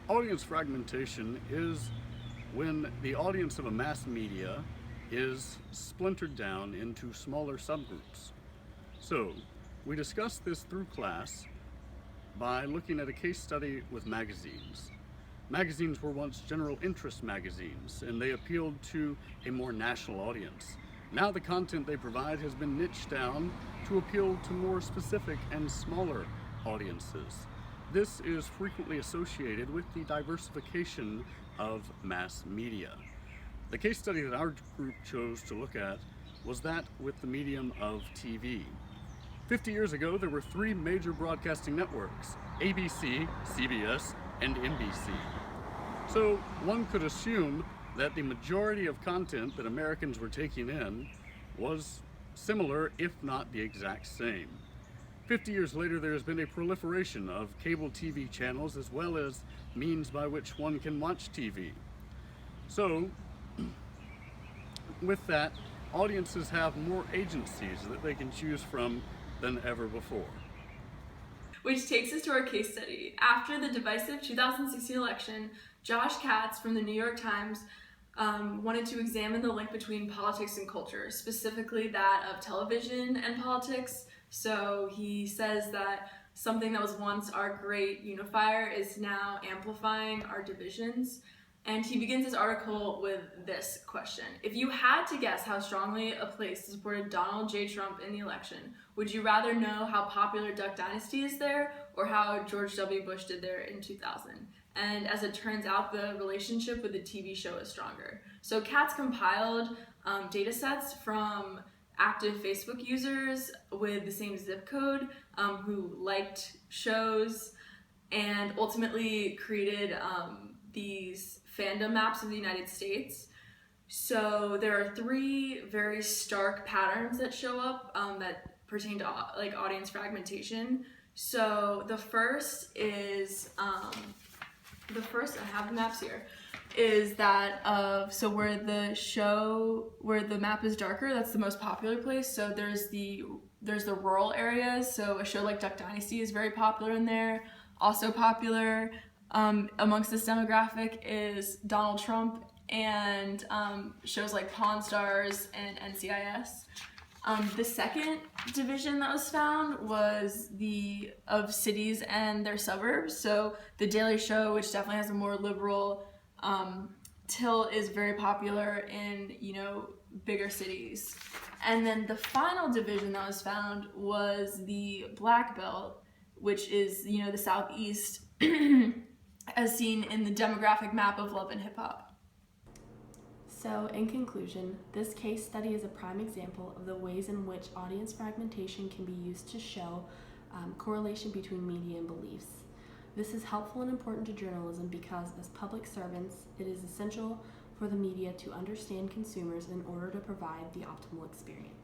Audience fragmentation is when the audience of a mass media is splintered down into smaller subgroups. So, we discuss this through class by looking at a case study with magazines. Magazines were once general interest magazines, and they appealed to a more national audience. Now the content they provide has been niched down to appeal to more specific and smaller audiences. This is frequently associated with the diversification of mass media. The case study that our group chose to look at was that with the medium of TV. 50 years ago, there were three major broadcasting networks: ABC, CBS, and NBC. So one could assume that the majority of content that Americans were taking in was similar, if not the exact same. 50 years later, there has been a proliferation of cable TV channels as well as means by which one can watch TV. So, with that, audiences have more agencies that they can choose from than ever before. Which takes us to our case study. After the divisive 2016 election, Josh Katz from the New York Times wanted to examine the link between politics and culture, specifically that of television and politics. So he says that something that was once our great unifier is now amplifying our divisions. And he begins his article with this question: if you had to guess how strongly a place supported Donald J. Trump in the election, would you rather know how popular Duck Dynasty is there or how George W. Bush did there in 2000? And as it turns out, the relationship with the TV show is stronger. So Katz compiled data sets from active Facebook users with the same zip code who liked shows, and ultimately created these fandom maps of the United States. So there are three very stark patterns that show up that pertain to audience fragmentation. So the first is I have the maps here, is that of, so where the map is darker, that's the most popular place. So there's the rural areas. So a show like Duck Dynasty is very popular in there. Also popular amongst this demographic is Donald Trump and shows like Pawn Stars and NCIS. The second division that was found was of cities and their suburbs. So The Daily Show, which definitely has a more liberal tilt, is very popular in, bigger cities. And then the final division that was found was the Black Belt, which is, the Southeast, as seen in the demographic map of Love and Hip Hop. So, in conclusion, this case study is a prime example of the ways in which audience fragmentation can be used to show correlation between media and beliefs. This is helpful and important to journalism because, as public servants, it is essential for the media to understand consumers in order to provide the optimal experience.